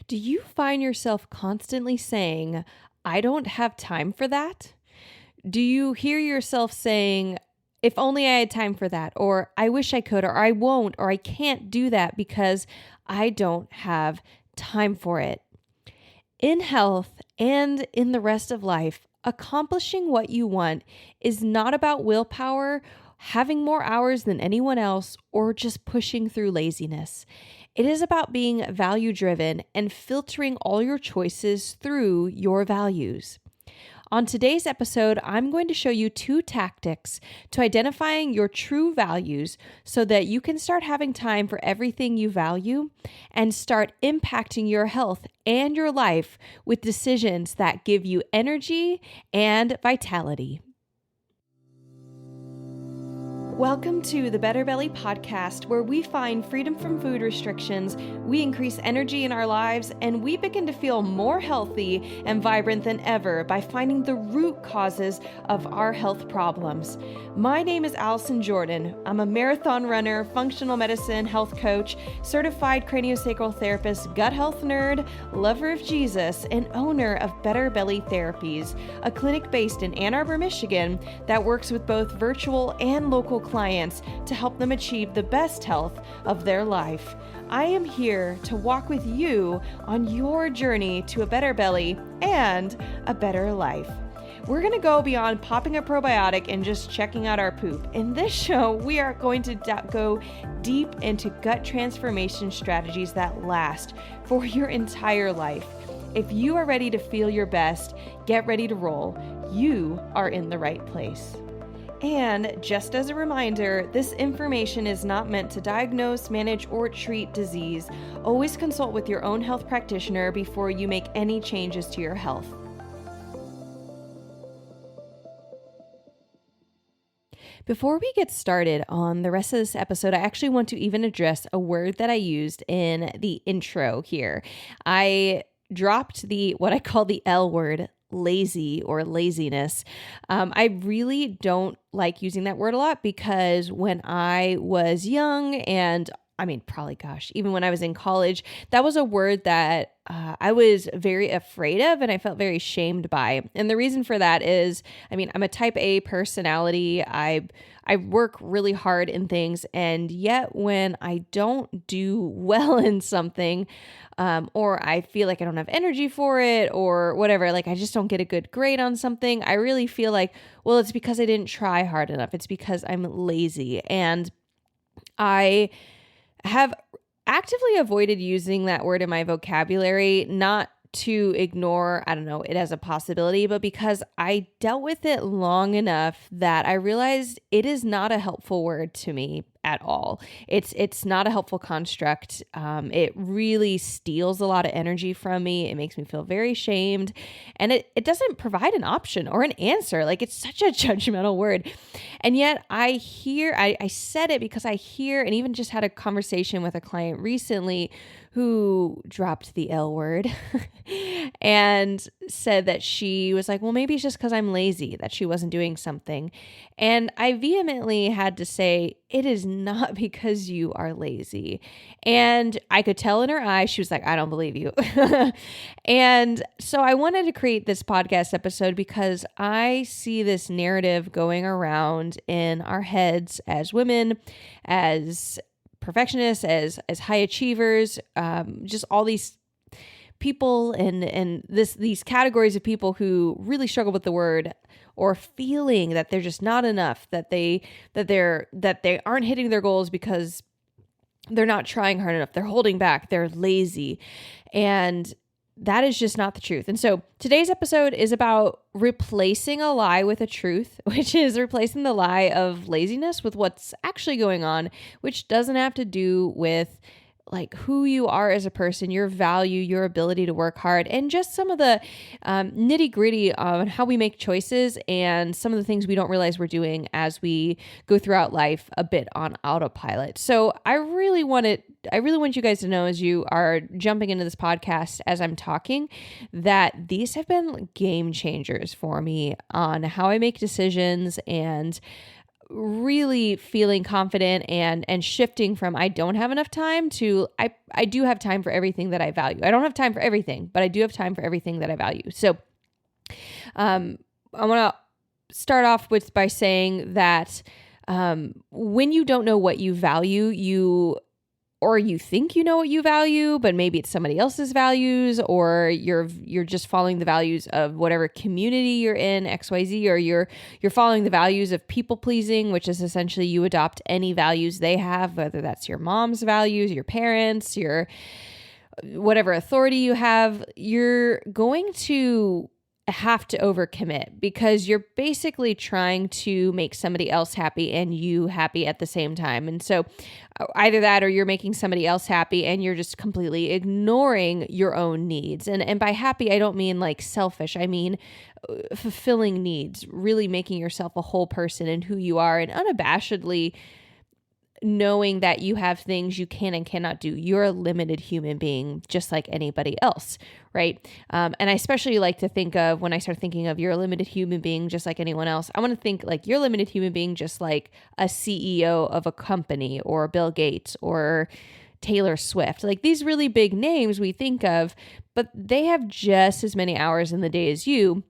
Do you find yourself constantly saying, I don't have time for that? Do you hear yourself saying, if only I had time for that, or I wish I could, or I won't, or I can't do that because I don't have time for it? In health and in the rest of life, accomplishing what you want is not about willpower, having more hours than anyone else, or just pushing through laziness. It is about being value driven and filtering all your choices through your values. On today's episode, I'm going to show you 2 tactics to identifying your true values so that you can start having time for everything you value and start impacting your health and your life with decisions that give you energy and vitality. Welcome to the Better Belly podcast, where we find freedom from food restrictions, we increase energy in our lives, and we begin to feel more healthy and vibrant than ever by finding the root causes of our health problems. My name is Allison Jordan. I'm a marathon runner, functional medicine health coach, certified craniosacral therapist, gut health nerd, lover of Jesus, and owner of Better Belly Therapies, a clinic based in Ann Arbor, Michigan that works with both virtual and local clients to help them achieve the best health of their life. I am here to walk with you on your journey to a better belly and a better life. We're going to go beyond popping a probiotic and just checking out our poop. In this show, we are going to go deep into gut transformation strategies that last for your entire life. If you are ready to feel your best, get ready to roll. You are in the right place. And just as a reminder, this information is not meant to diagnose, manage, or treat disease. Always consult with your own health practitioner before you make any changes to your health. Before we get started on the rest of this episode, I actually want to even address a word that I used in the intro here. I dropped what I call the L word, lazy or laziness. I really don't like using that word a lot because when I was young and even when I was in college, that was a word that I was very afraid of and I felt very shamed by. And the reason for that is, I'm a type A personality. I work really hard in things. And yet when I don't do well in something, or I feel like I don't have energy for it or whatever, like I just don't get a good grade on something, I really feel like, well, it's because I didn't try hard enough. It's because I'm lazy. And I have actively avoided using that word in my vocabulary, not to ignore, it as a possibility, but because I dealt with it long enough that I realized it is not a helpful word to me at all. It's not a helpful construct. It really steals a lot of energy from me. It makes me feel very shamed, and it doesn't provide an option or an answer. Like, it's such a judgmental word. And yet I said it because I hear, and even just had a conversation with a client recently who dropped the L word and said that she was like, well, maybe it's just because I'm lazy that she wasn't doing something. And I vehemently had to say, it is not because you are lazy. And I could tell in her eyes, she was like, I don't believe you. And so I wanted to create this podcast episode because I see this narrative going around in our heads as women, as perfectionists, as high achievers, just all these people and these categories of people who really struggle with the word, or feeling that they're just not enough, that they aren't hitting their goals because they're not trying hard enough, they're holding back, they're lazy. And that is just not the truth. And so today's episode is about replacing a lie with a truth, which is replacing the lie of laziness with what's actually going on, which doesn't have to do with like who you are as a person, your value, your ability to work hard, and just some of the nitty gritty on how we make choices and some of the things we don't realize we're doing as we go throughout life a bit on autopilot. So I really want you guys to know, as you are jumping into this podcast as I'm talking, that these have been game changers for me on how I make decisions and really feeling confident and shifting from I don't have enough time to I do have time for everything that I value. I don't have time for everything, but I do have time for everything that I value. So I want to start off by saying that when you don't know what you value, or you think you know what you value, but maybe it's somebody else's values, or you're just following the values of whatever community you're in, XYZ, or you're following the values of people pleasing, which is essentially you adopt any values they have, whether that's your mom's values, your parents, your whatever authority you have. You're going to have to overcommit because you're basically trying to make somebody else happy and you happy at the same time. And so either that or you're making somebody else happy and you're just completely ignoring your own needs. And by happy, I don't mean like selfish. I mean fulfilling needs, really making yourself a whole person in who you are and unabashedly knowing that you have things you can and cannot do. You're a limited human being, just like anybody else, right? And I especially like to think of, when I start thinking of you're a limited human being, just like anyone else, I want to think like you're a limited human being, just like a CEO of a company or Bill Gates or Taylor Swift. Like these really big names we think of, but they have just as many hours in the day as you.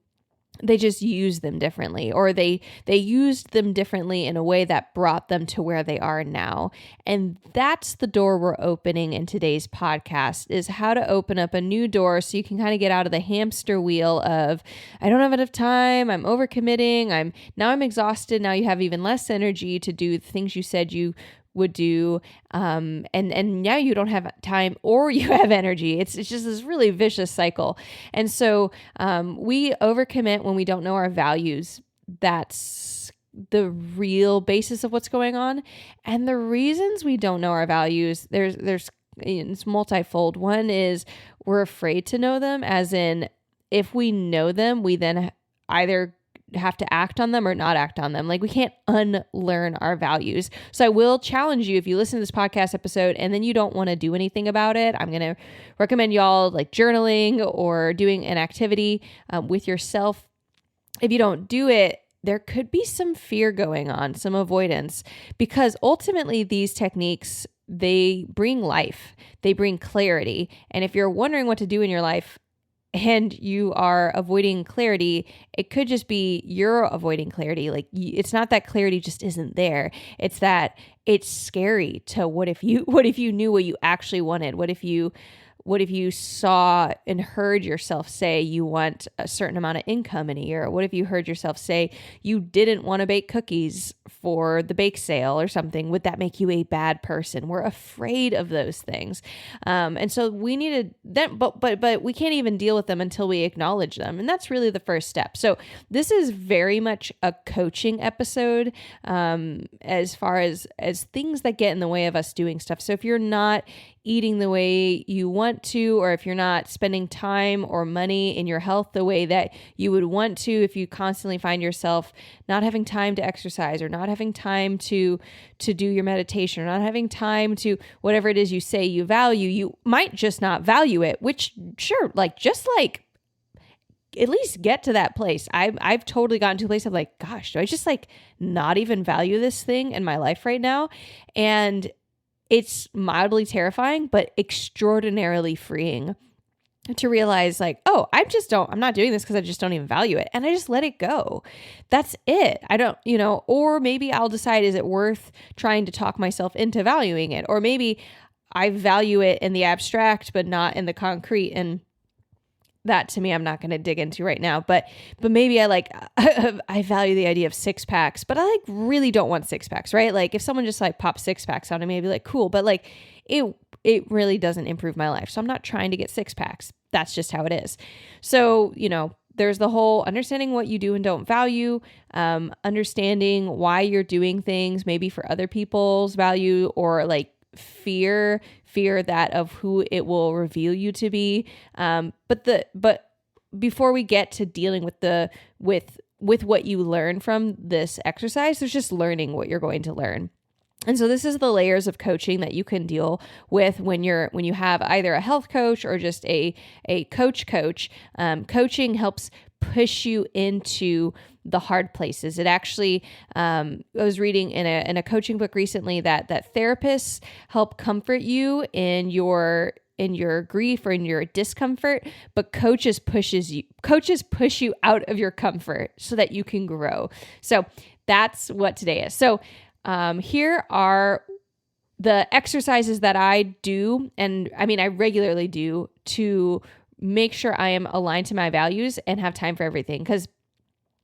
They just use them differently, or they used them differently in a way that brought them to where they are now. And that's the door we're opening in today's podcast, is how to open up a new door so you can kind of get out of the hamster wheel of, I don't have enough time, I'm overcommitting, I'm exhausted. Now you have even less energy to do the things you said you would do, and now you don't have time or you have energy. It's just this really vicious cycle. And so we overcommit when we don't know our values. That's the real basis of what's going on. And the reasons we don't know our values, it's multifold. One is we're afraid to know them, as in if we know them, we then either have to act on them or not act on them. Like we can't unlearn our values. So I will challenge you, if you listen to this podcast episode and then you don't want to do anything about it, I'm going to recommend y'all like journaling or doing an activity with yourself. If you don't do it, there could be some fear going on, some avoidance, because ultimately these techniques, they bring life, they bring clarity. And if you're wondering what to do in your life, and you are avoiding clarity, it could just be you're avoiding clarity. Like it's not that clarity just isn't there. It's that it's scary to what if you knew what you actually wanted? What if you saw and heard yourself say you want a certain amount of income in a year? What if you heard yourself say you didn't want to bake cookies for the bake sale or something? Would that make you a bad person? We're afraid of those things. And so we need to, but we can't even deal with them until we acknowledge them. And that's really the first step. So this is very much a coaching episode, as far as things that get in the way of us doing stuff. So if you're not eating the way you want to, or if you're not spending time or money in your health the way that you would want to, if you constantly find yourself not having time to exercise or not having time to do your meditation or not having time to whatever it is you say you value, you might just not value it, which sure, like just like at least get to that place. I've totally gotten to a place of like, gosh, do I just like not even value this thing in my life right now? And it's mildly terrifying, but extraordinarily freeing to realize like, oh, I'm not doing this because I just don't even value it. And I just let it go. That's it. I don't, or maybe I'll decide, is it worth trying to talk myself into valuing it? Or maybe I value it in the abstract, but not in the concrete. And that to me, I'm not going to dig into right now, but maybe I value the idea of 6-packs, but I like really don't want 6-packs, right? Like if someone just like pops 6-packs on me, I'd be like, cool. But like it really doesn't improve my life. So I'm not trying to get 6-packs. That's just how it is. So, there's the whole understanding what you do and don't value, understanding why you're doing things, maybe for other people's value, or like fear that of who it will reveal you to be. But before we get to dealing with what you learn from this exercise, there's just learning what you're going to learn. And so this is the layers of coaching that you can deal with when you have either a health coach or just a coach. Coaching helps push you into the hard places. It actually, I was reading in a coaching book recently that therapists help comfort you in your grief or in your discomfort, but coaches push you out of your comfort so that you can grow. So that's what today is. So here are the exercises that I do, and I mean, I regularly do, to make sure I am aligned to my values and have time for everything. Because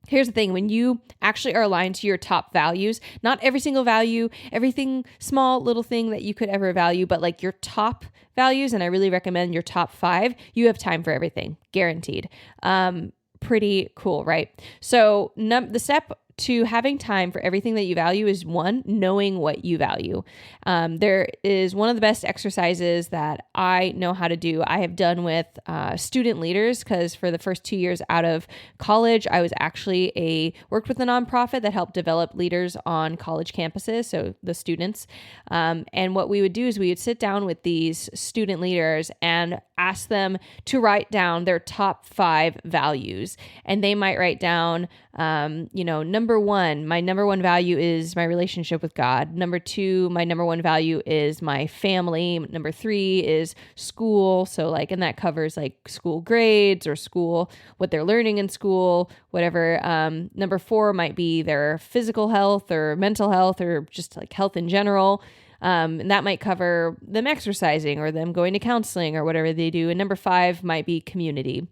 here's the thing, when you actually are aligned to your top values, not every single value, everything small little thing that you could ever value, but like your top values, and I really recommend your top 5, you have time for everything, guaranteed. Pretty cool, right? So the step to having time for everything that you value is 1, knowing what you value. There is one of the best exercises that I know how to do. I have done with student leaders, because for the first 2 years out of college, I was actually worked with a nonprofit that helped develop leaders on college campuses, so the students. And what we would do is we would sit down with these student leaders and ask them to write down their top 5 values. And they might write down, number 1, my number 1 value is my relationship with God. Number 2, my number 1 value is my family. Number 3 is school. So and that covers school grades or school, what they're learning in school, whatever. Number 4 might be their physical health or mental health or just health in general. And that might cover them exercising or them going to counseling or whatever they do. And number 5 might be community.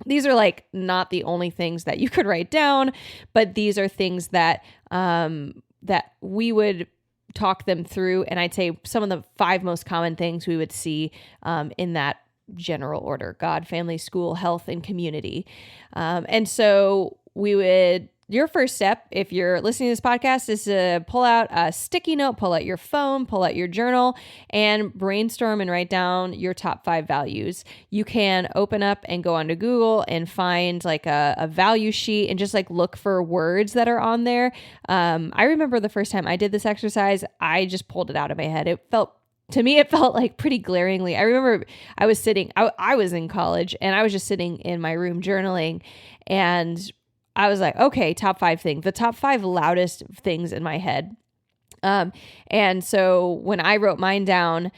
These are not the only things that you could write down, but these are things that that we would talk them through. And I'd say some of the 5 most common things we would see in that general order: God, family, school, health, and community. And so your first step, if you're listening to this podcast, is to pull out a sticky note, pull out your phone, pull out your journal, and brainstorm and write down your top 5 values. You can open up and go onto Google and find a value sheet and just look for words that are on there. I remember the first time I did this exercise, I just pulled it out of my head. To me, it felt pretty glaringly. I remember I was in college and I was just sitting in my room journaling, and I was like, okay, top 5 things, the top 5 loudest things in my head. And so when I wrote mine down,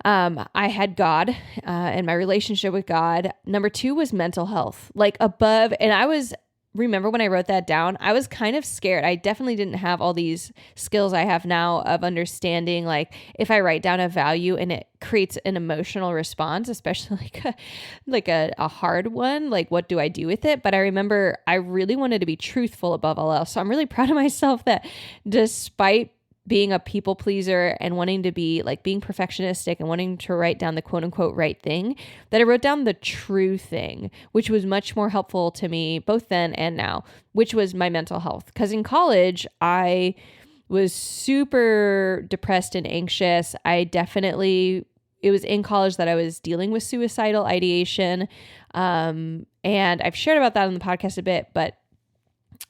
I had God, and my relationship with God. Number 2 was mental health, above. And remember when I wrote that down, I was kind of scared. I definitely didn't have all these skills I have now of understanding, if I write down a value and it creates an emotional response, especially a hard one, what do I do with it? But I remember I really wanted to be truthful above all else. So I'm really proud of myself that despite being a people pleaser and wanting to be being perfectionistic and wanting to write down the quote unquote right thing, that I wrote down the true thing, which was much more helpful to me both then and now, which was my mental health. Because in college, I was super depressed and anxious. It was in college that I was dealing with suicidal ideation. And I've shared about that on the podcast a bit, but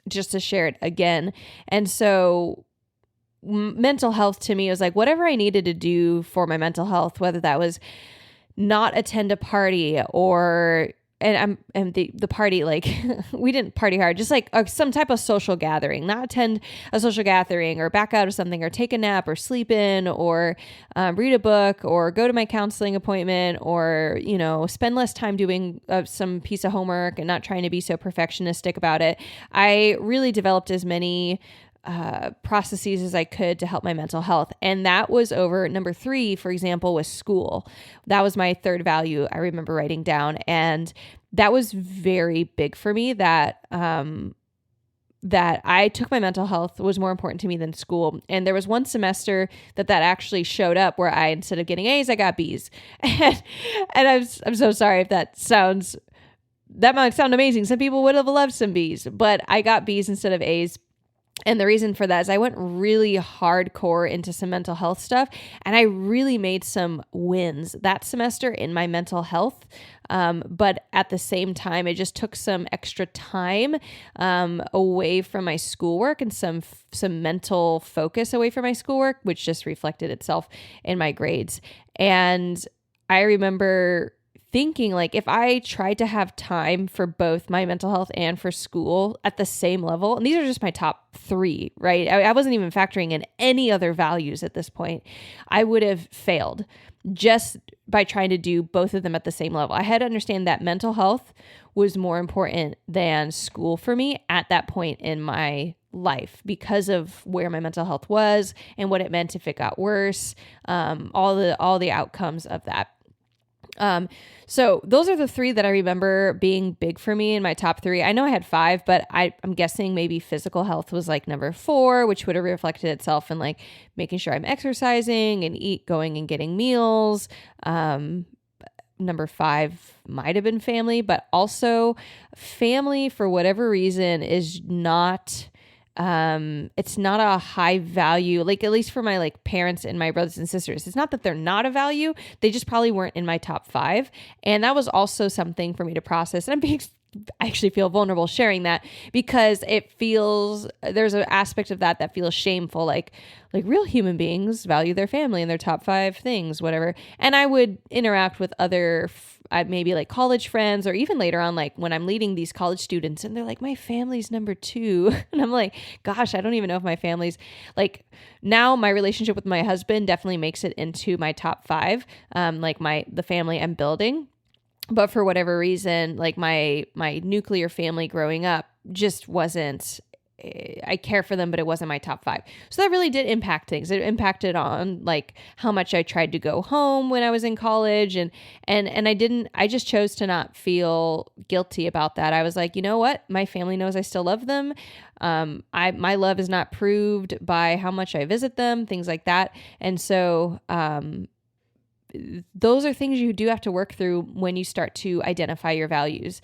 just to share it again. And so mental health to me was whatever I needed to do for my mental health, whether that was not attend a party and the party, we didn't party hard, just some type of social gathering, not attend a social gathering or back out of something or take a nap or sleep in or read a book or go to my counseling appointment or, spend less time doing some piece of homework and not trying to be so perfectionistic about it. I really developed as many processes as I could to help my mental health. And that was over. Number 3, for example, was school. That was my 3rd value I remember writing down. And that was very big for me that I took my mental health was more important to me than school. And there was one semester that actually showed up where I, instead of getting A's, I got B's. And I'm so sorry if that might sound amazing. Some people would have loved some B's, but I got B's instead of A's. And the reason for that is I went really hardcore into some mental health stuff, and I really made some wins that semester in my mental health. But at the same time, it just took some extra time away from my schoolwork and some mental focus away from my schoolwork, which just reflected itself in my grades. And I remember thinking like if I tried to have time for both my mental health and for school at the same level, and these are just my top 3, right? I wasn't even factoring in any other values at this point. I would have failed just by trying to do both of them at the same level. I had to understand that mental health was more important than school for me at that point in my life because of where my mental health was and what it meant if it got worse, all the outcomes of that. So those are the 3 that I remember being big for me in my top 3. I know I had 5, but I'm guessing maybe physical health was like number 4, which would have reflected itself in like making sure I'm exercising and going and getting meals. Number 5 might have been family, but also family for whatever reason is not, it's not a high value, like at least for my like parents and my brothers and sisters. It's not that they're not a value. They just probably weren't in my top 5. And that was also something for me to process. And I actually feel vulnerable sharing that because there's an aspect of that feels shameful. Like real human beings value their family and their top 5 things, whatever. And I would interact with other maybe like college friends, or even later on, like when I'm leading these college students and they're like, my family's number 2. And I'm like, gosh, I don't even know if my family's like, now my relationship with my husband definitely makes it into my top 5. Like the family I'm building. But for whatever reason, like my nuclear family growing up just wasn't, I care for them, but it wasn't my top 5. So that really did impact things. It impacted on like how much I tried to go home when I was in college. And I just chose to not feel guilty about that. I was like, you know what? My family knows I still love them. My love is not proved by how much I visit them, things like that. And so, those are things you do have to work through when you start to identify your values.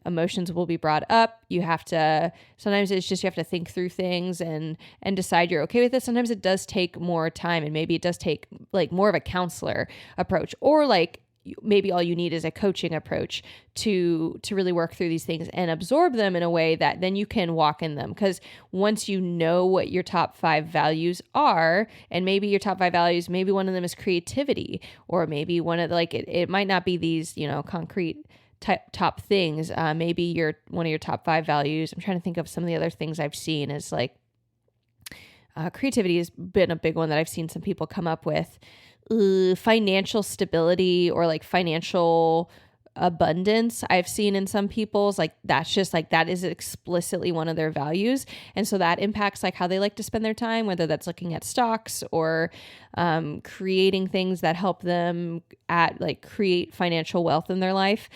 Emotions will be brought up. Sometimes it's just, you have to think through things and decide you're okay with it. Sometimes it does take more time, and maybe it does take like more of a counselor approach, or like maybe all you need is a coaching approach to really work through these things and absorb them in a way that then you can walk in them. Because once you know what your top 5 values are, and maybe your top 5 values, maybe one of them is creativity, or maybe one of it might not be these, concrete top things. Maybe one of your top 5 values, I'm trying to think of some of the other things I've seen, is like creativity has been a big one that I've seen some people come up with. Financial stability, or like financial abundance, I've seen in some people's, like that's just like, that is explicitly one of their values. And so that impacts like how they like to spend their time, whether that's looking at stocks or creating things that help them create financial wealth in their life.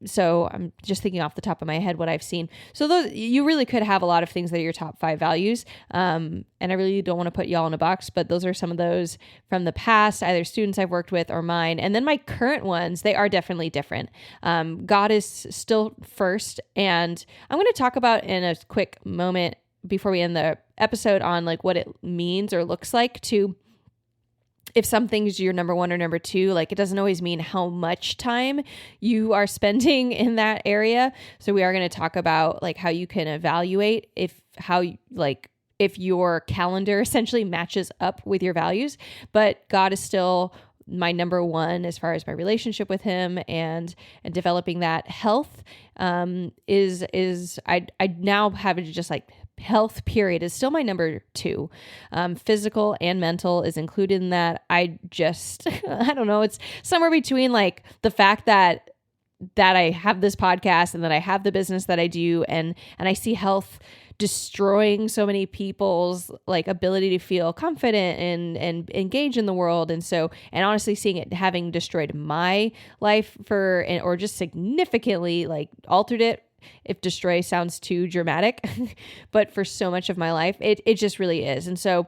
So I'm just thinking off the top of my head what I've seen. So those, you really could have a lot of things that are your top 5 values. And I really don't want to put y'all in a box, but those are some of those from the past, either students I've worked with or mine. And then my current ones, they are definitely different. God is still first. And I'm going to talk about in a quick moment before we end the episode on like what it means or looks like to, if something's your number 1 or number 2, like it doesn't always mean how much time you are spending in that area. So we are going to talk about like how you can evaluate if your calendar essentially matches up with your values. But God is still my number 1 as far as my relationship with him, and developing that. Health is I now have it just like health period is still my number 2. Physical and mental is included in that. I don't know. It's somewhere between like the fact that I have this podcast and that I have the business that I do, and I see health destroying so many people's like ability to feel confident and engage in the world. And honestly seeing it having destroyed my life or just significantly like altered it, if destroy sounds too dramatic, but for so much of my life, it just really is. And so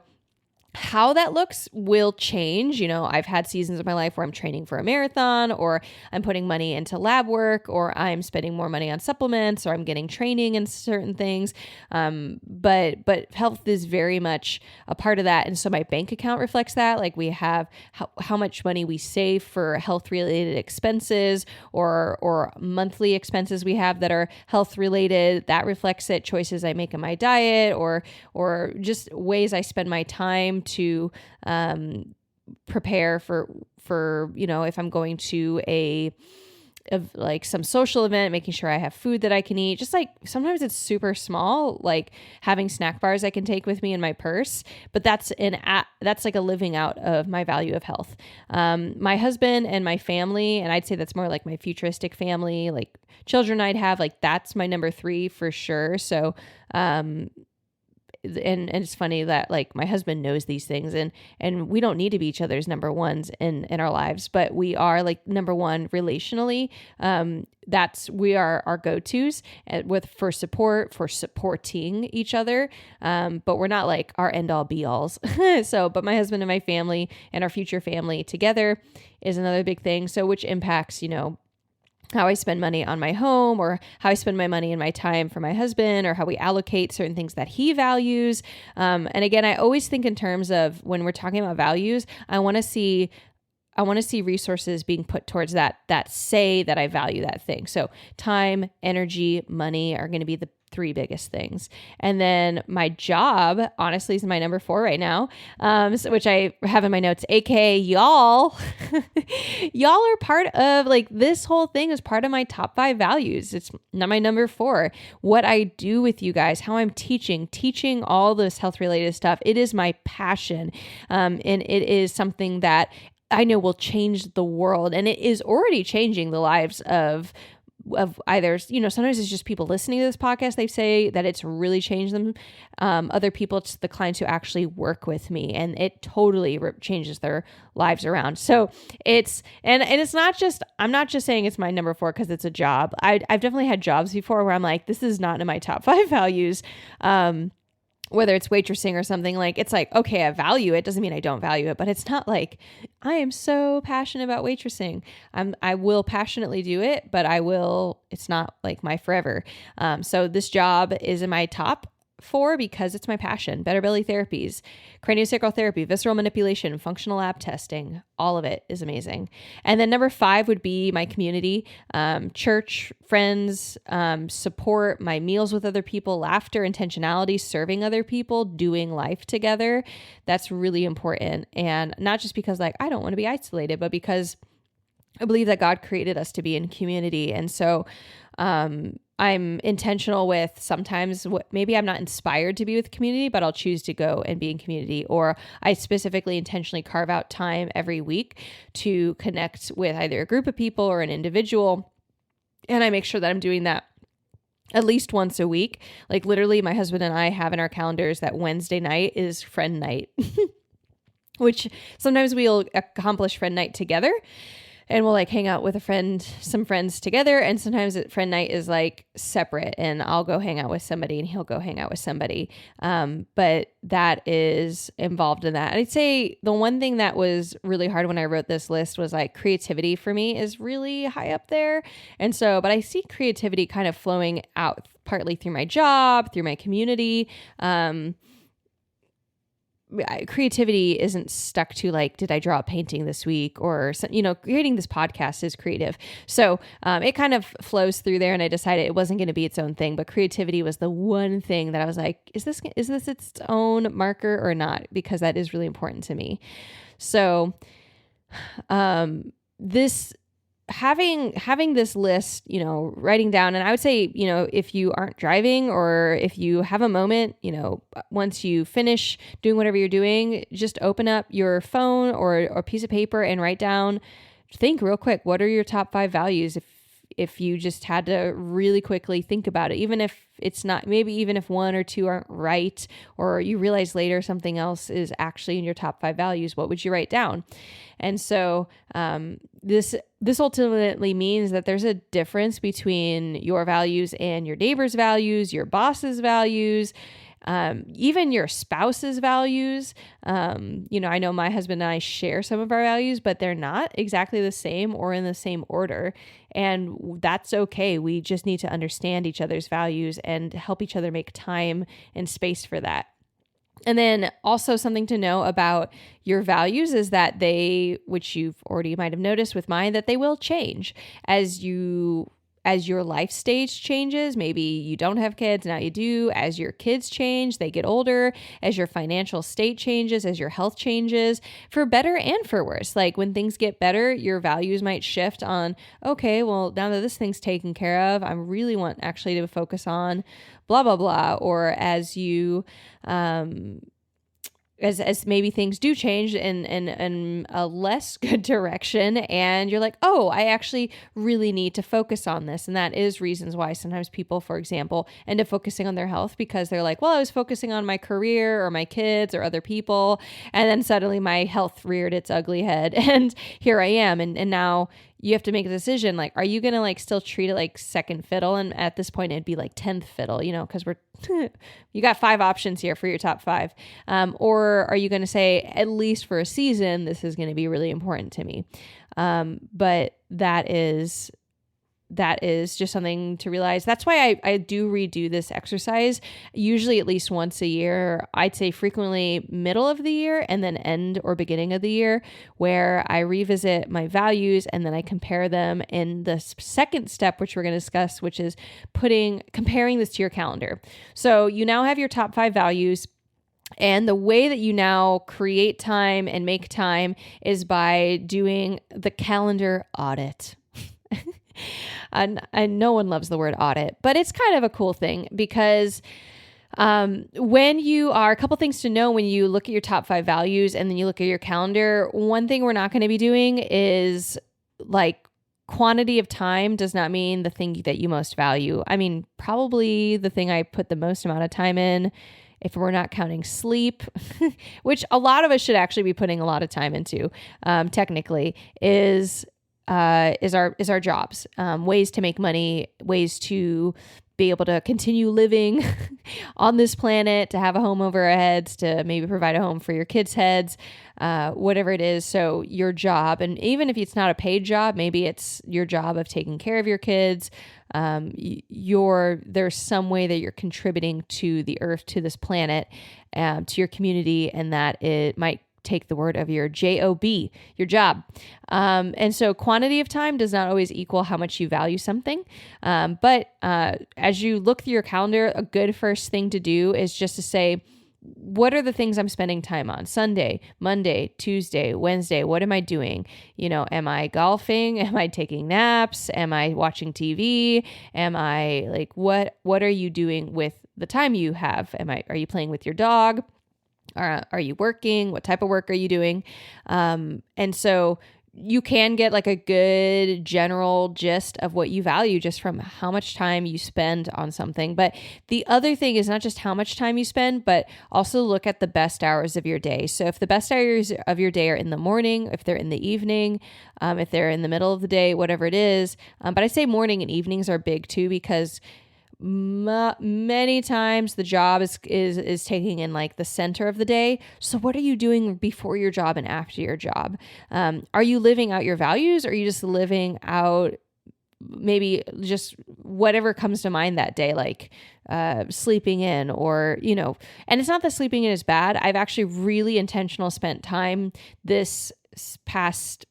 how that looks will change. I've had seasons of my life where I'm training for a marathon, or I'm putting money into lab work, or I'm spending more money on supplements, or I'm getting training in certain things. But health is very much a part of that. And so my bank account reflects that. Like we have how much money we save for health related expenses, or monthly expenses we have that are health related. That reflects it. Choices I make in my diet, or just ways I spend my time to prepare for, if I'm going to of like some social event, making sure I have food that I can eat. Just like sometimes it's super small, like having snack bars I can take with me in my purse, but that's like a living out of my value of health. My husband and my family, and I'd say that's more like my futuristic family, like children I'd have, like that's my number 3 for sure. So, and it's funny that like my husband knows these things, and we don't need to be each other's number ones in our lives, but we are like number 1 relationally. We are our go-tos for support, for supporting each other. But we're not like our end all be alls. But my husband and my family and our future family together is another big thing. So which impacts, how I spend money on my home, or how I spend my money and my time for my husband, or how we allocate certain things that he values. And again, I always think in terms of when we're talking about values, I want to see resources being put towards that say that I value that thing. So time, energy, money are going to be the 3 biggest things. And then my job, honestly, is my number 4 right now, which I have in my notes, aka y'all. Y'all are part of, like, this whole thing is part of my top 5 values. It's not my number 4. What I do with you guys, how I'm teaching all this health related stuff. It is my passion. And it is something that I know will change the world, and it is already changing the lives of either, sometimes it's just people listening to this podcast. They say that it's really changed them. Other people, it's the clients who actually work with me, and it totally changes their lives around. So it's not just, I'm not just saying it's my number 4 because it's a job. I've definitely had jobs before where I'm like, this is not in my top 5 values. Whether it's waitressing or something, like, it's like, okay, I value it. Doesn't mean I don't value it, but it's not like I am so passionate about waitressing. I will passionately do it, but it's not like my forever. So this job is in my top 4 because it's my passion. Better belly therapies, craniosacral therapy, visceral manipulation, functional lab testing, all of it is amazing. And then number 5 would be my community, church, friends, support, my meals with other people, laughter, intentionality, serving other people, doing life together. That's really important. And not just because like I don't want to be isolated, but because I believe that God created us to be in community. And so I'm intentional with sometimes maybe I'm not inspired to be with community, but I'll choose to go and be in community, or I specifically intentionally carve out time every week to connect with either a group of people or an individual. And I make sure that I'm doing that at least once a week. Like literally my husband and I have in our calendars that Wednesday night is friend night, which sometimes we'll accomplish friend night together. And we'll like hang out with some friends together. And sometimes friend night is like separate, and I'll go hang out with somebody and he'll go hang out with somebody. But that is involved in that. I'd say the one thing that was really hard when I wrote this list was like creativity for me is really high up there. And so, but I see creativity kind of flowing out partly through my job, through my community. Creativity isn't stuck to like, did I draw a painting this week, or, creating this podcast is creative. So it kind of flows through there, and I decided it wasn't going to be its own thing, but creativity was the one thing that I was like, is this its own marker or not? Because that is really important to me. So having this list, writing down, and I would say, if you aren't driving or if you have a moment, once you finish doing whatever you're doing, just open up your phone or a piece of paper and write down, think real quick, what are your top 5 values? If you just had to really quickly think about it, even if it's not, maybe even if 1 or 2 aren't right, or you realize later something else is actually in your top 5 values, what would you write down? And so this ultimately means that there's a difference between your values and your neighbor's values, your boss's values, even your spouse's values. I know my husband and I share some of our values, but they're not exactly the same or in the same order. And that's okay. We just need to understand each other's values and help each other make time and space for that. And then also something to know about your values is that which you've already might have noticed with mine, that they will change as you as your life stage changes, maybe you don't have kids, now you do, as your kids change, they get older, as your financial state changes, as your health changes, for better and for worse. Like when things get better, your values might shift on, okay, well, now that this thing's taken care of, I really want actually to focus on blah, blah, blah. Or as you, as maybe things do change in a less good direction, and you're like, oh, I actually really need to focus on this. And that is reasons why sometimes people, for example, end up focusing on their health because they're like, well, I was focusing on my career or my kids or other people, and then suddenly my health reared its ugly head and here I am. And now you have to make a decision. Like, are you going to like still treat it like second fiddle? And at this point it'd be like 10th fiddle, because you got 5 options here for your top 5. Or are you going to say, at least for a season, this is going to be really important to me? But that is just something to realize. That's why I do redo this exercise, usually at least once a year. I'd say frequently middle of the year and then end or beginning of the year, where I revisit my values and then I compare them in the second step, which we're going to discuss, which is comparing this to your calendar. So you now have your top 5 values. And the way that you now create time and make time is by doing the calendar audit. And no one loves the word audit, but it's kind of a cool thing because when you are, a couple things to know when you look at your top 5 values and then you look at your calendar, one thing we're not going to be doing is like quantity of time does not mean the thing that you most value. I mean, probably the thing I put the most amount of time in, if we're not counting sleep, which a lot of us should actually be putting a lot of time into, technically, is our jobs, ways to make money, ways to be able to continue living on this planet, to have a home over our heads, to maybe provide a home for your kids' heads, whatever it is. So your job, and even if it's not a paid job, maybe it's your job of taking care of your kids. There's some way that you're contributing to the earth, to this planet, to your community, and that it might take the word of your job, your job. And so quantity of time does not always equal how much you value something. But as you look through your calendar, a good first thing to do is just to say, what are the things I'm spending time on? Sunday, Monday, Tuesday, Wednesday, what am I doing? Am I golfing? Am I taking naps? Am I watching TV? Am I like, what are you doing with the time you have? Are you playing with your dog? Are you working? What type of work are you doing? And so you can get like a good general gist of what you value just from how much time you spend on something. But the other thing is not just how much time you spend, but also look at the best hours of your day. So if the best hours of your day are in the morning, if they're in the evening, if they're in the middle of the day, whatever it is. But I say morning and evenings are big too, because many times the job is taking in like the center of the day. So what are you doing before your job and after your job? Are you living out your values, or are you just living out maybe just whatever comes to mind that day, like sleeping in, or and it's not that sleeping in is bad. I've actually really intentional spent time this past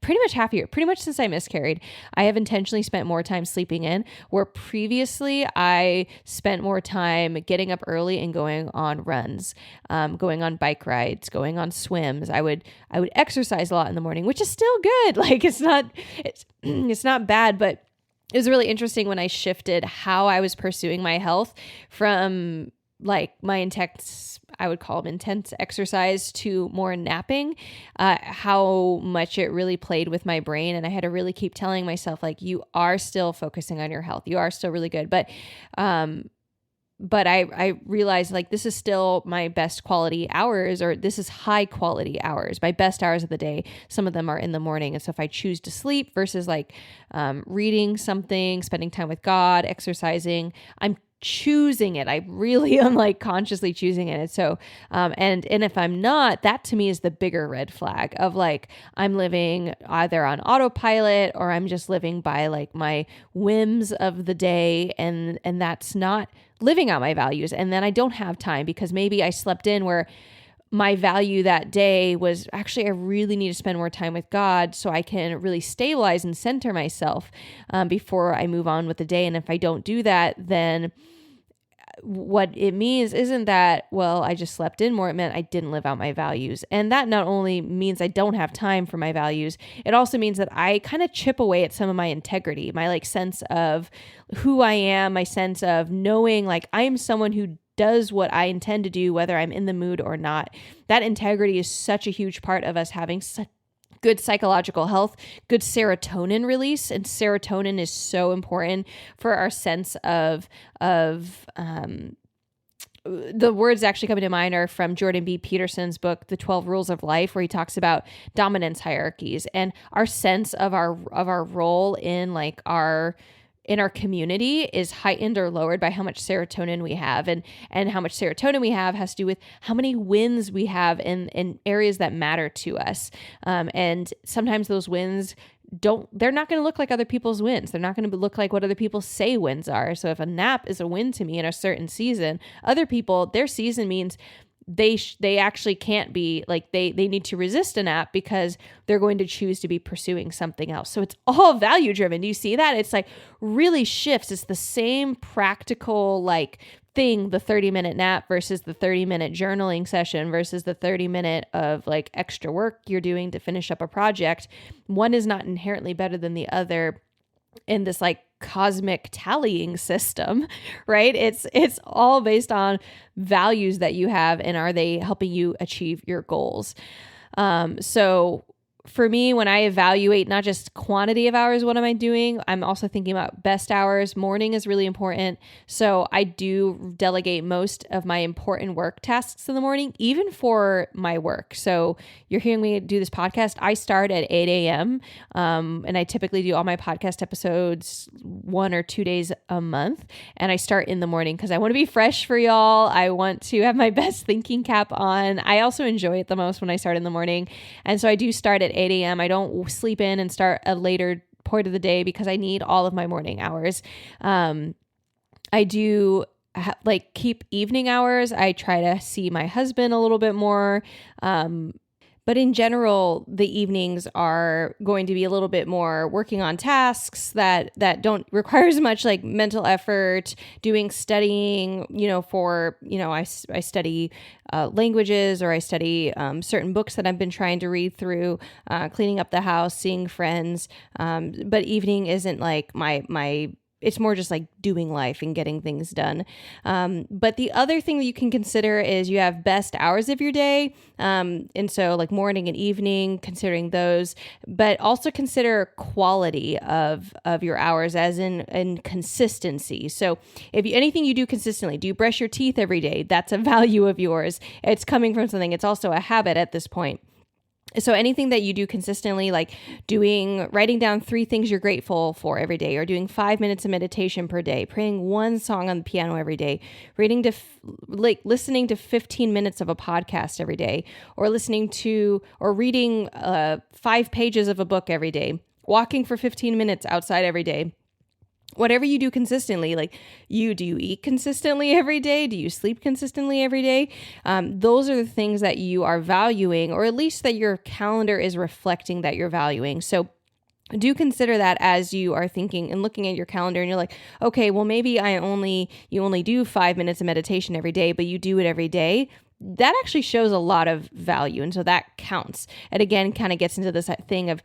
pretty much half a year, pretty much since I miscarried, I have intentionally spent more time sleeping in, where previously I spent more time getting up early and going on runs, going on bike rides, going on swims. I would exercise a lot in the morning, which is still good. Like it's not bad, but it was really interesting when I shifted how I was pursuing my health from like my intense, I would call them intense exercise, to more napping, how much it really played with my brain. And I had to really keep telling myself, like, you are still focusing on your health. You are still really good. But I realized, like, this is still my best quality hours, or this is high quality hours, my best hours of the day. Some of them are in the morning. And so if I choose to sleep versus like reading something, spending time with God, exercising, I'm choosing it. I really am like consciously choosing it. And so, and if I'm not, that to me is the bigger red flag of like, I'm living either on autopilot, or I'm just living by like my whims of the day. And that's not living out my values. And then I don't have time because maybe I slept in where my value that day was actually, I really need to spend more time with God so I can really stabilize and center myself before I move on with the day. And if I don't do that, then what it means isn't that, well, I just slept in more. It meant I didn't live out my values. And that not only means I don't have time for my values, it also means that I kind of chip away at some of my integrity, my like sense of who I am, my sense of knowing like I am someone who does what I intend to do, whether I'm in the mood or not. That integrity is such a huge part of us having such good psychological health, good serotonin release. And serotonin is so important for our sense of the words actually coming to mind are from Jordan B. Peterson's book, The 12 Rules of Life, where he talks about dominance hierarchies and our sense of our role in like in our community is heightened or lowered by how much serotonin we have. And how much serotonin we have has to do with how many wins we have in areas that matter to us. And sometimes those wins they're not going to look like other people's wins. They're not going to look like what other people say wins are. So if a nap is a win to me in a certain season, other people, their season means they actually can't be like, they need to resist a nap because they're going to choose to be pursuing something else. So it's all value driven. Do you see that? It's like really shifts. It's the same practical like thing, the 30-minute nap versus the 30-minute journaling session versus the 30-minute of like extra work you're doing to finish up a project. One is not inherently better than the other in this like cosmic tallying system, right? It's all based on values that you have and are they helping you achieve your goals. So for me, when I evaluate not just quantity of hours, what am I doing? I'm also thinking about best hours. Morning is really important. So I do delegate most of my important work tasks in the morning, even for my work. So you're hearing me do this podcast. I start at 8 a.m. And I typically do all my podcast episodes 1 or 2 days a month. And I start in the morning because I want to be fresh for y'all. I want to have my best thinking cap on. I also enjoy it the most when I start in the morning. And so I do start at 8 a.m. I don't sleep in and start a later point of the day because I need all of my morning hours. I do like keep evening hours. I try to see my husband a little bit more. But in general, the evenings are going to be a little bit more working on tasks that don't require as much like mental effort, doing studying, I study languages or I study certain books that I've been trying to read through, cleaning up the house, seeing friends. But evening isn't like my it's more just like doing life and getting things done. But the other thing that you can consider is you have best hours of your day. And so like morning and evening, considering those, but also consider quality of your hours as in consistency. So if anything you do consistently, do you brush your teeth every day? That's a value of yours. It's coming from something. It's also a habit at this point. So anything that you do consistently, like writing down 3 things you're grateful for every day, or doing 5 minutes of meditation per day, praying 1 song on the piano every day, listening to 15 minutes of a podcast every day, or reading 5 pages of a book every day, walking for 15 minutes outside every day. Whatever you do consistently, do you eat consistently every day? Do you sleep consistently every day? Those are the things that you are valuing, or at least that your calendar is reflecting that you're valuing. So do consider that as you are thinking and looking at your calendar and you're like, okay, well, maybe you only do 5 minutes of meditation every day, but you do it every day. That actually shows a lot of value. And so that counts. And again, kind of gets into this thing of,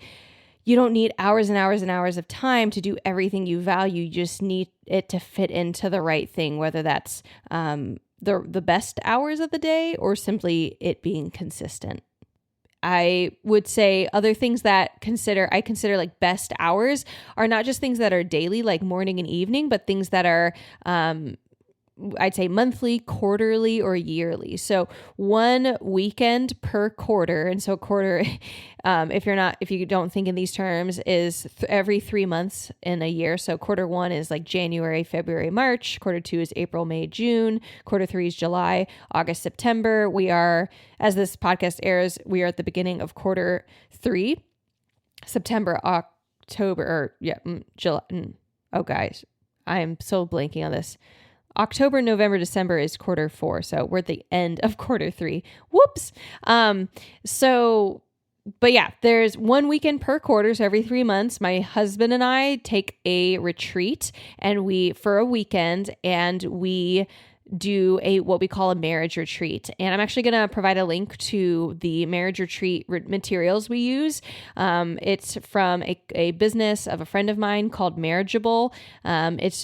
you don't need hours and hours and hours of time to do everything you value. You just need it to fit into the right thing, whether that's the best hours of the day or simply it being consistent. I would say other things that I consider like best hours are not just things that are daily, like morning and evening, but things that are I'd say monthly, quarterly, or yearly. So 1 weekend per quarter. And so quarter, if you don't think in these terms, is every 3 months in a year. So quarter 1 is like January, February, March. Quarter 2 is April, May, June. Quarter 3 is July, August, September. As this podcast airs, we are at the beginning of quarter 3, September, October, July. Oh, guys, I am so blanking on this. October, November, December is quarter 4. So we're at the end of quarter 3. Whoops. So, but yeah, there's one weekend per quarter. So every 3 months, my husband and I take a retreat for a weekend, and we do what we call a marriage retreat. And I'm actually going to provide a link to the marriage retreat materials we use. It's from a business of a friend of mine called Marriageable.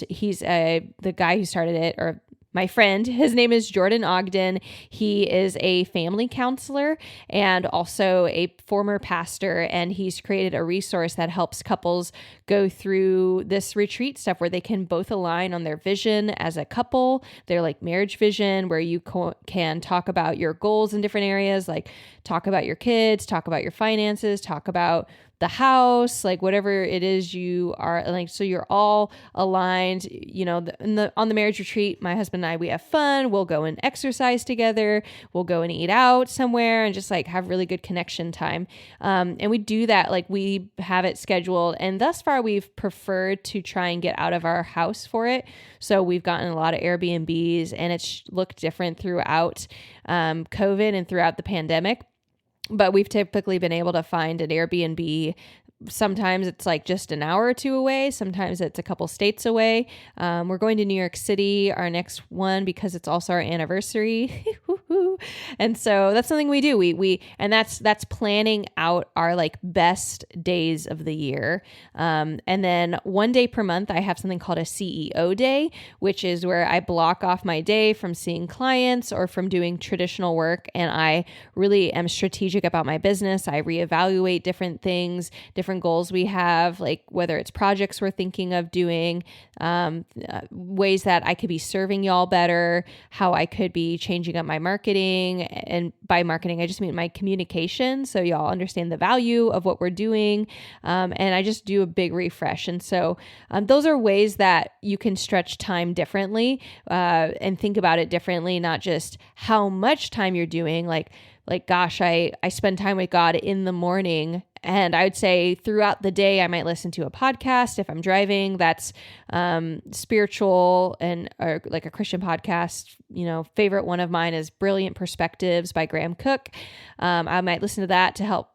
He's the guy who started it, or my friend. His name is Jordan Ogden. He is a family counselor and also a former pastor, and he's created a resource that helps couples go through this retreat stuff where they can both align on their vision as a couple, their like marriage vision, where you can talk about your goals in different areas, like talk about your kids, talk about your finances, talk about the house, like whatever it is you are like, so you're all aligned, on the marriage retreat. My husband and I, we have fun. We'll go and exercise together. We'll go and eat out somewhere and just like have really good connection time. And we do that, like we have it scheduled, and thus far we've preferred to try and get out of our house for it. So we've gotten a lot of Airbnbs, and it's looked different throughout COVID and throughout the pandemic. But we've typically been able to find an Airbnb. Sometimes it's like just an hour or two away. Sometimes it's a couple states away. We're going to New York City, our next one, because it's also our anniversary. And so that's something we do. And that's planning out our like best days of the year. And then one day per month, I have something called a CEO day, which is where I block off my day from seeing clients or from doing traditional work. And I really am strategic about my business. I reevaluate different things, different goals we have, like whether it's projects we're thinking of doing, ways that I could be serving y'all better, how I could be changing up my marketing. And by marketing, I just mean my communication, so y'all understand the value of what we're doing. And I just do a big refresh. And so those are ways that you can stretch time differently and think about it differently, not just how much time you're doing. Like gosh, I spend time with God in the morning, and I would say throughout the day, I might listen to a podcast if I'm driving that's spiritual or like a Christian podcast. Favorite one of mine is Brilliant Perspectives by Graham Cook. I might listen to that to help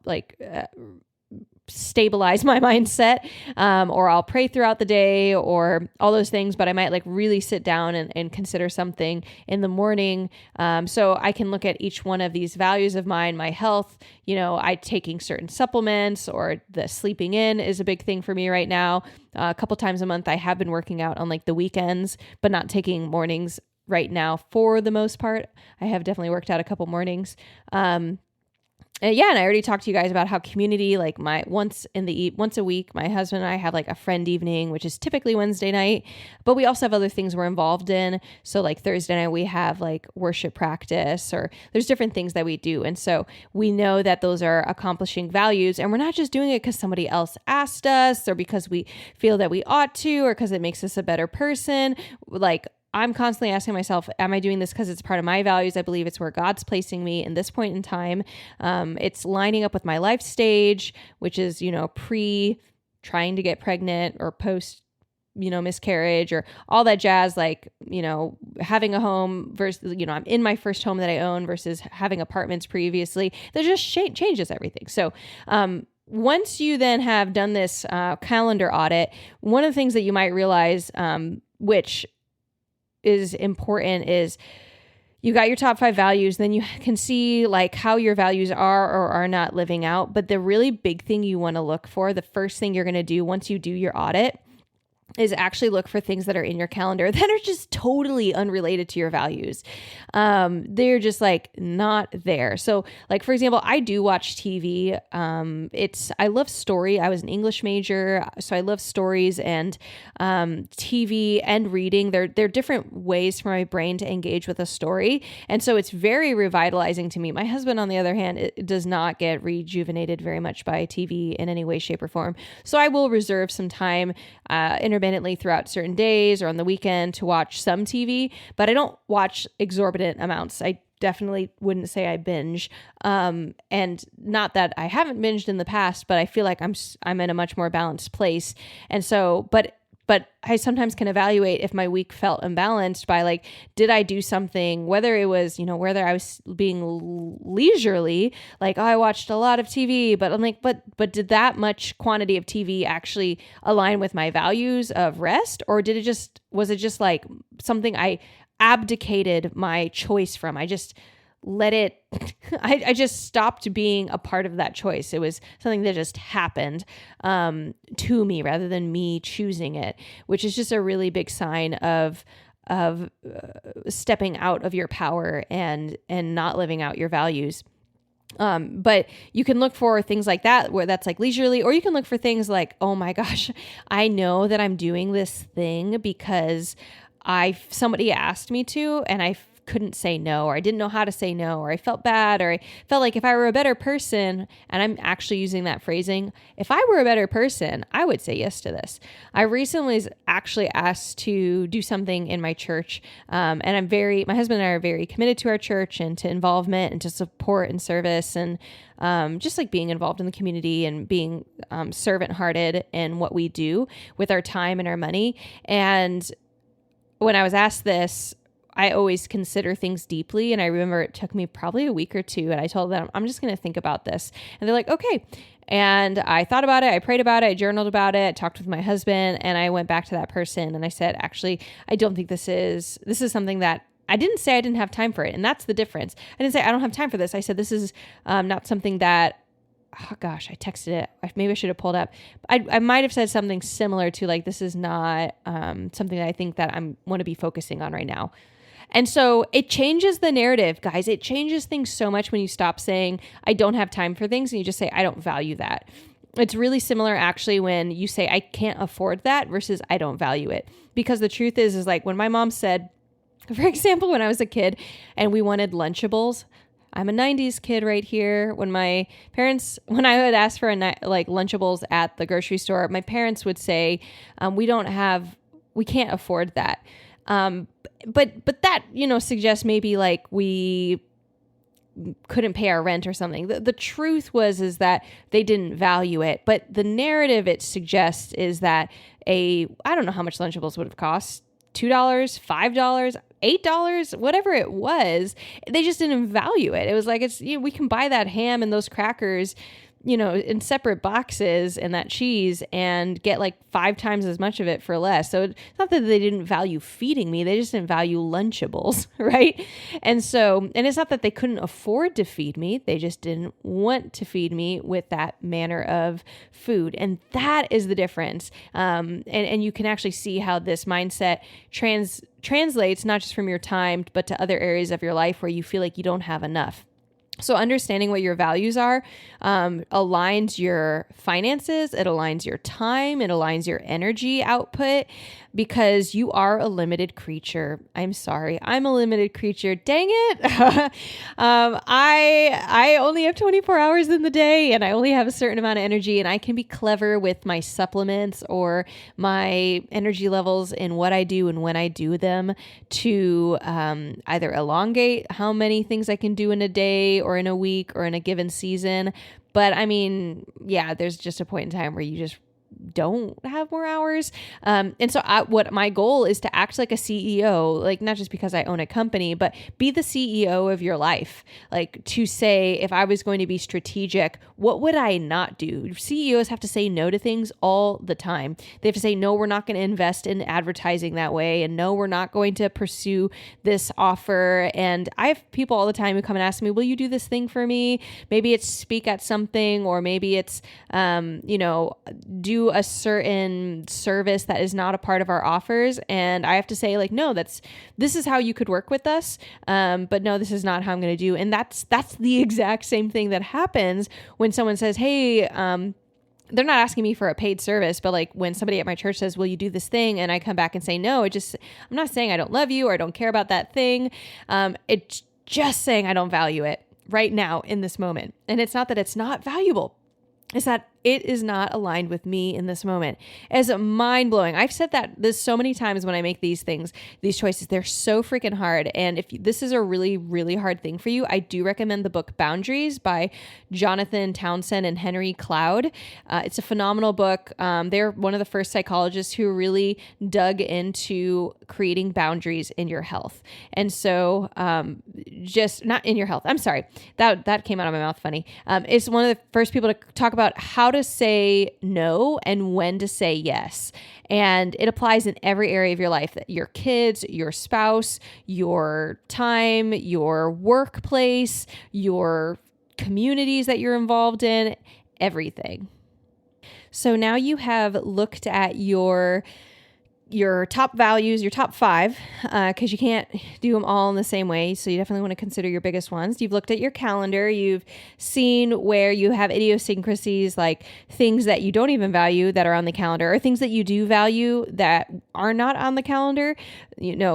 stabilize my mindset, or I'll pray throughout the day or all those things, but I might like really sit down and consider something in the morning. So I can look at each one of these values of mine, my health, I taking certain supplements, or the sleeping in is a big thing for me right now. A couple times a month, I have been working out on like the weekends, but not taking mornings right now for the most part. I have definitely worked out a couple mornings. And I already talked to you guys about how community, like once a week, my husband and I have like a friend evening, which is typically Wednesday night, but we also have other things we're involved in. So like Thursday night, we have like worship practice, or there's different things that we do. And so we know that those are accomplishing values, and we're not just doing it because somebody else asked us, or because we feel that we ought to, or because it makes us a better person. Like, I'm constantly asking myself, am I doing this because it's part of my values? I believe it's where God's placing me in this point in time. It's lining up with my life stage, which is, pre trying to get pregnant or post, miscarriage, or all that jazz, like, having a home versus, I'm in my first home that I own versus having apartments previously. That just changes everything. So, once you then have done this calendar audit, one of the things that you might realize, which is important, is you got your top 5 values, then you can see like how your values are or are not living out. But the really big thing you want to look for, the first thing you're going to do once you do your audit, is actually look for things that are in your calendar that are just totally unrelated to your values. They're just like not there. So like, for example, I do watch TV. I love story. I was an English major, so I love stories, and TV and reading. They're different ways for my brain to engage with a story. And so it's very revitalizing to me. My husband, on the other hand, it does not get rejuvenated very much by TV in any way, shape, or form. So I will reserve some time intermittently throughout certain days or on the weekend to watch some TV, but I don't watch exorbitant amounts. I definitely wouldn't say I binge. And not that I haven't binged in the past, but I feel like I'm in a much more balanced place. And so, but But I sometimes can evaluate if my week felt imbalanced by like, did I do something, whether it was, whether I was being leisurely, like, oh, I watched a lot of TV, but I'm like, but did that much quantity of TV actually align with my values of rest? Or was it just like something I abdicated my choice from? I just let it, I just stopped being a part of that choice. It was something that just happened to me rather than me choosing it, which is just a really big sign of stepping out of your power and not living out your values. But you can look for things like that, where that's like leisurely, or you can look for things like, oh my gosh, I know that I'm doing this thing because somebody asked me to, and I couldn't say no, or I didn't know how to say no, or I felt bad, or I felt like if I were a better person, and I'm actually using that phrasing, if I were a better person, I would say yes to this. I recently was actually asked to do something in my church. And my husband and I are very committed to our church and to involvement and to support and service and just like being involved in the community and being servant hearted in what we do with our time and our money. And when I was asked this, I always consider things deeply. And I remember it took me probably a week or two. And I told them, I'm just going to think about this. And they're like, okay. And I thought about it. I prayed about it. I journaled about it. I talked with my husband. And I went back to that person. And I said, actually, I don't think this is something that I didn't say I didn't have time for it. And that's the difference. I didn't say I don't have time for this. I said, this is not something that, oh gosh, I texted it. Maybe I should have pulled up. I might have said something similar to like, this is not something that I think that I want to be focusing on right now. And so it changes the narrative, guys. It changes things so much when you stop saying, I don't have time for things, and you just say, I don't value that. It's really similar actually when you say, I can't afford that versus I don't value it. Because the truth is like when my mom said, for example, when I was a kid and we wanted Lunchables, I'm a 90s kid right here. When I would ask for Lunchables at the grocery store, my parents would say, we can't afford that. But that, suggests maybe like we couldn't pay our rent or something. The truth is that they didn't value it. But the narrative it suggests is that I don't know how much Lunchables would have cost, $2, $5, $8, whatever it was, they just didn't value it. It was like, we can buy that ham and those crackers, in separate boxes and that cheese and get like 5 times as much of it for less. So it's not that they didn't value feeding me. They just didn't value Lunchables, right? And it's not that they couldn't afford to feed me. They just didn't want to feed me with that manner of food. And that is the difference. And you can actually see how this mindset translates not just from your time, but to other areas of your life where you feel like you don't have enough. So understanding what your values are aligns your finances, it aligns your time, it aligns your energy output, because you are a limited creature. I'm sorry, I'm a limited creature. Dang it. I only have 24 hours in the day and I only have a certain amount of energy, and I can be clever with my supplements or my energy levels in what I do and when I do them to either elongate how many things I can do in a day or in a week or in a given season. But I mean, yeah, there's just a point in time where you just don't have more hours. And so what my goal is to act like a CEO, like not just because I own a company, but be the CEO of your life. Like to say, if I was going to be strategic, what would I not do? CEOs have to say no to things all the time. They have to say, no, we're not going to invest in advertising that way. And no, we're not going to pursue this offer. And I have people all the time who come and ask me, will you do this thing for me? Maybe it's speak at something, or maybe it's, do a certain service that is not a part of our offers. And I have to say like, no, this is how you could work with us. But no, this is not how I'm going to do. And that's the exact same thing that happens when someone says, hey, they're not asking me for a paid service, but like when somebody at my church says, will you do this thing? And I come back and say, no, I'm not saying I don't love you or I don't care about that thing. It's just saying I don't value it right now in this moment. And it's not that it's not valuable. It's that it is not aligned with me in this moment. It's mind blowing. I've said this so many times when I make these things, these choices, they're so freaking hard. And if this is a really, really hard thing for you, I do recommend the book Boundaries by Jonathan Townsend and Henry Cloud. It's a phenomenal book. They're one of the first psychologists who really dug into creating boundaries in your health. And so, just not in your health. I'm sorry. That came out of my mouth funny. It's one of the first people to talk about how to say no and when to say yes. And it applies in every area of your life, your kids, your spouse, your time, your workplace, your communities that you're involved in, everything. So now you have looked at your top values, your top 5, because you can't do them all in the same way. So you definitely want to consider your biggest ones. You've looked at your calendar. You've seen where you have idiosyncrasies, like things that you don't even value that are on the calendar, or things that you do value that are not on the calendar.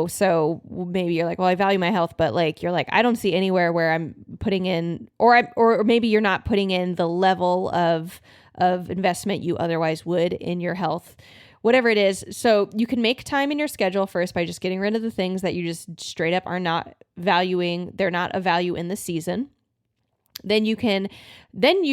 So maybe you're like, well, I value my health, but like, you're like, I don't see anywhere where I'm putting in, or maybe you're not putting in the level of investment you otherwise would in your health. Whatever it is. So you can make time in your schedule first by just getting rid of the things that you just straight up are not valuing. They're not a value in the season. Then you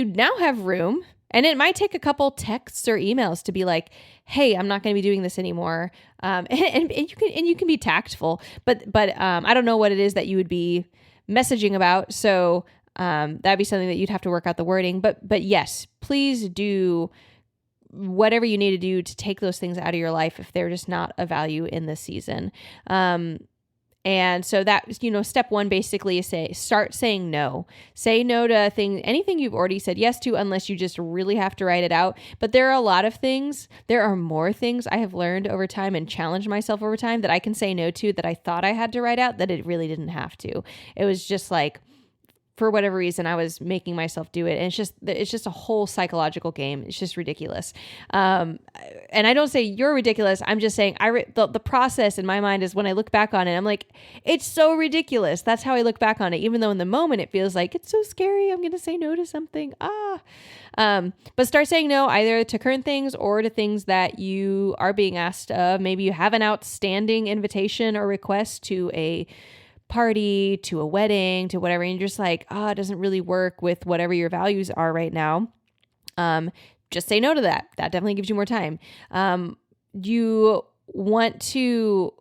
now have room, and it might take a couple texts or emails to be like, hey, I'm not going to be doing this anymore. And you can be tactful, but I don't know what it is that you would be messaging about. So that'd be something that you'd have to work out the wording, but yes, please do whatever you need to do to take those things out of your life if they're just not a value in this season. And so that, step 1 basically is start saying no. Say no to anything you've already said yes to, unless you just really have to write it out. But there are a lot of things. There are more things I have learned over time and challenged myself over time that I can say no to that I thought I had to write out that it really didn't have to. It was just like, for whatever reason, I was making myself do it. And it's just a whole psychological game. It's just ridiculous. And I don't say you're ridiculous. I'm just saying the process in my mind is when I look back on it, I'm like, it's so ridiculous. That's how I look back on it. Even though in the moment it feels like it's so scary. I'm going to say no to something. But start saying no either to current things or to things that you are being asked of. Maybe you have an outstanding invitation or request to a party, to a wedding, to whatever, and you're just like, it doesn't really work with whatever your values are right now. Just say no to that. That definitely gives you more time. You want to,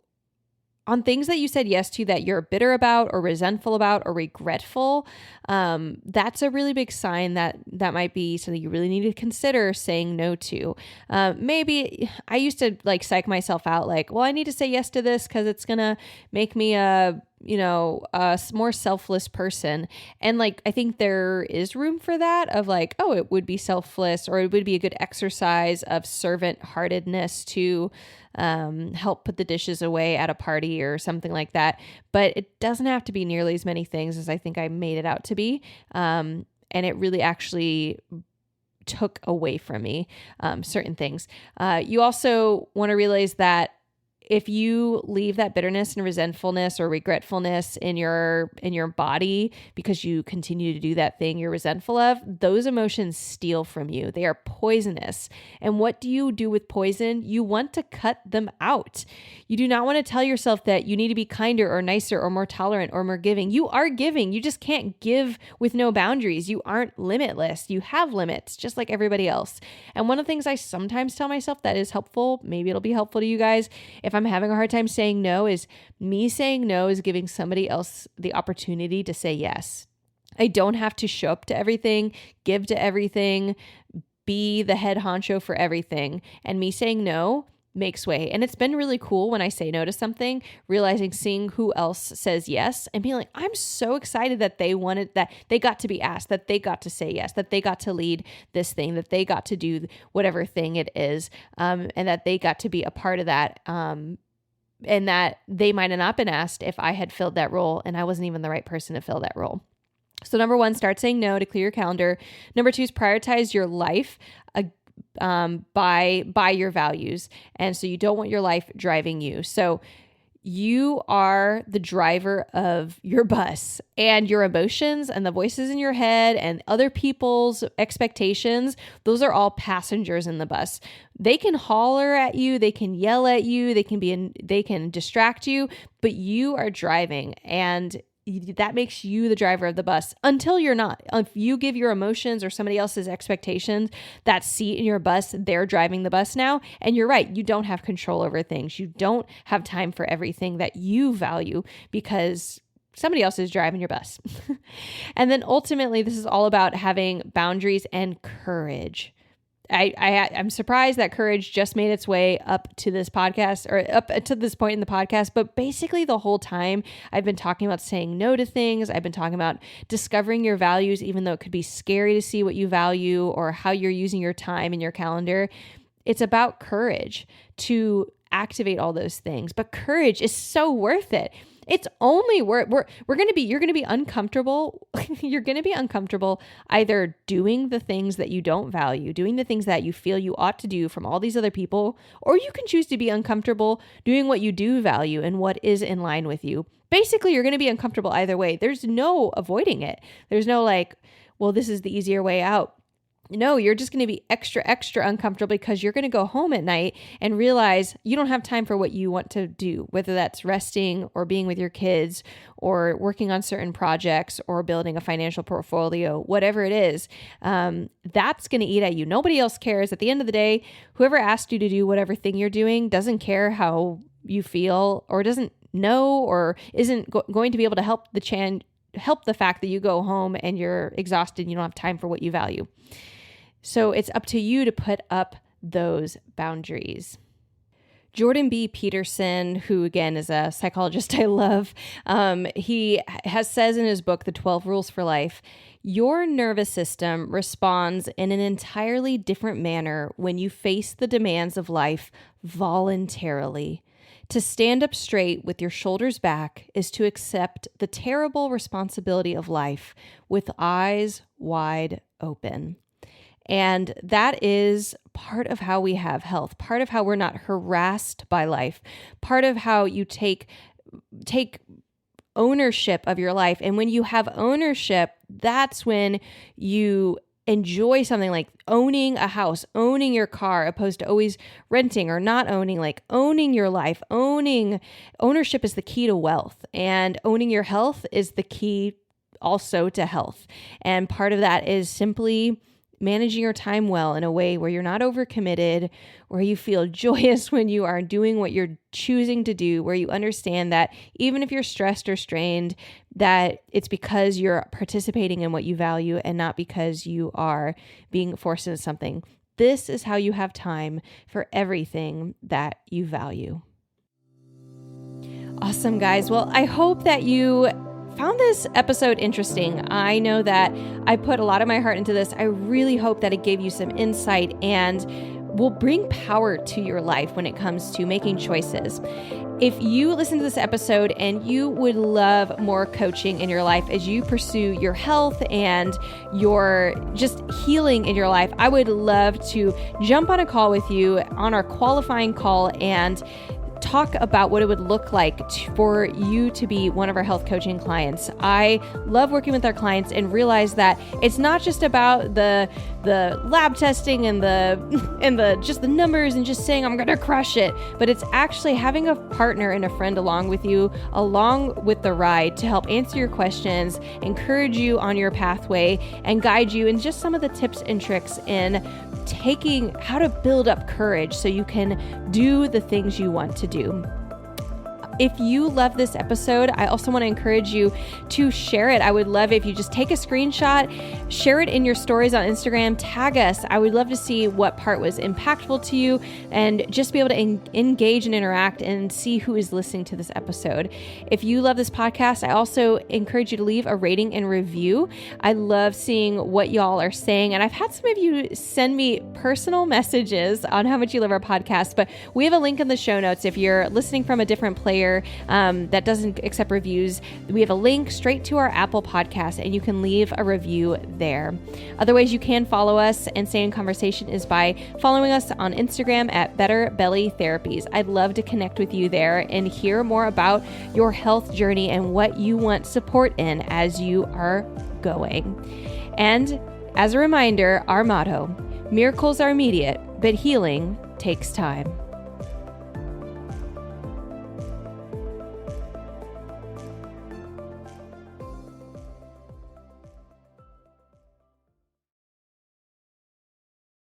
on things that you said yes to that you're bitter about or resentful about or regretful, that's a really big sign that might be something you really need to consider saying no to. Maybe I used to like psych myself out like, well, I need to say yes to this because it's going to make me a more selfless person. And like, I think there is room for that of like, it would be selfless, or it would be a good exercise of servant heartedness to help put the dishes away at a party or something like that. But it doesn't have to be nearly as many things as I think I made it out to be. And it really actually took away from me certain things. You also want to realize that if you leave that bitterness and resentfulness or regretfulness in your body because you continue to do that thing you're resentful of, those emotions steal from you. They are poisonous. And what do you do with poison? You want to cut them out. You do not want to tell yourself that you need to be kinder or nicer or more tolerant or more giving. You are giving. You just can't give with no boundaries. You aren't limitless. You have limits just like everybody else. And one of the things I sometimes tell myself that is helpful, maybe it'll be helpful to you guys, if I'm having a hard time saying no, is me saying no is giving somebody else the opportunity to say yes. I don't have to show up to everything, give to everything, be the head honcho for everything. And me saying no makes way. And it's been really cool when I say no to something, seeing who else says yes and being like, I'm so excited that they wanted, that they got to be asked, that they got to say yes, that they got to lead this thing, that they got to do whatever thing it is, and that they got to be a part of that. And that they might have not been asked if I had filled that role and I wasn't even the right person to fill that role. So number 1, start saying no to clear your calendar. Number 2 is prioritize your life by your values. And so you don't want your life driving you. So you are the driver of your bus, and your emotions and the voices in your head and other people's expectations, those are all passengers in the bus. They can holler at you, they can yell at you, they can distract you, but you are driving, and that makes you the driver of the bus until you're not. If you give your emotions or somebody else's expectations that seat in your bus, they're driving the bus now. And you're right, you don't have control over things. You don't have time for everything that you value because somebody else is driving your bus. And then ultimately, this is all about having boundaries and courage. I'm surprised that courage just made its way up to this podcast, or up to this point in the podcast. But basically the whole time I've been talking about saying no to things. I've been talking about discovering your values, even though it could be scary to see what you value or how you're using your time in your calendar. It's about courage to activate all those things. But courage is so worth it. It's only you're going to be uncomfortable. You're going to be uncomfortable either doing the things that you don't value, doing the things that you feel you ought to do from all these other people, or you can choose to be uncomfortable doing what you do value and what is in line with you. Basically, you're going to be uncomfortable either way. There's no avoiding it. There's no like, well, this is the easier way out. No, you're just going to be extra uncomfortable because you're going to go home at night and realize you don't have time for what you want to do, whether that's resting or being with your kids or working on certain projects or building a financial portfolio, whatever it is. That's going to eat at you. Nobody else cares. At the end of the day, whoever asked you to do whatever thing you're doing doesn't care how you feel or doesn't know or isn't going to be able to help the fact that you go home and you're exhausted and you don't have time for what you value. So it's up to you to put up those boundaries. Jordan B. Peterson, who again is a psychologist I love, he says in his book, The 12 Rules for Life, your nervous system responds in an entirely different manner when you face the demands of life voluntarily. To stand up straight with your shoulders back is to accept the terrible responsibility of life with eyes wide open. And that is part of how we have health, part of how we're not harassed by life, part of how you take ownership of your life. And when you have ownership, that's when you enjoy something like owning a house, owning your car, opposed to always renting or not owning, like owning your life. Ownership is the key to wealth, and owning your health is the key also to health. And part of that is simply managing your time well in a way where you're not overcommitted, where you feel joyous when you are doing what you're choosing to do, where you understand that even if you're stressed or strained, that it's because you're participating in what you value and not because you are being forced into something. This is how you have time for everything that you value. Awesome, guys. Well, I hope that you found this episode interesting. I know that I put a lot of my heart into this. I really hope that it gave you some insight and will bring power to your life when it comes to making choices. If you listen to this episode and you would love more coaching in your life as you pursue your health and your just healing in your life, I would love to jump on a call with you on our qualifying call and talk about what it would look like for you to be one of our health coaching clients. I love working with our clients and realize that it's not just about the lab testing and the just the numbers and just saying I'm going to crush it, but it's actually having a partner and a friend along with you, along with the ride, to help answer your questions, encourage you on your pathway, and guide you in just some of the tips and tricks in taking how to build up courage so you can do the things you want to do. If you love this episode, I also want to encourage you to share it. I would love if you just take a screenshot, share it in your stories on Instagram, tag us. I would love to see what part was impactful to you and just be able to engage and interact and see who is listening to this episode. If you love this podcast, I also encourage you to leave a rating and review. I love seeing what y'all are saying. And I've had some of you send me personal messages on how much you love our podcast, but we have a link in the show notes if you're listening from a different player player that doesn't accept reviews, we have a link straight to our Apple podcast, and you can leave a review there. Other ways you can follow us and stay in conversation is by following us on Instagram at Better Belly Therapies. I'd love to connect with you there and hear more about your health journey and what you want support in as you are going. And as a reminder, our motto: miracles are immediate, but healing takes time.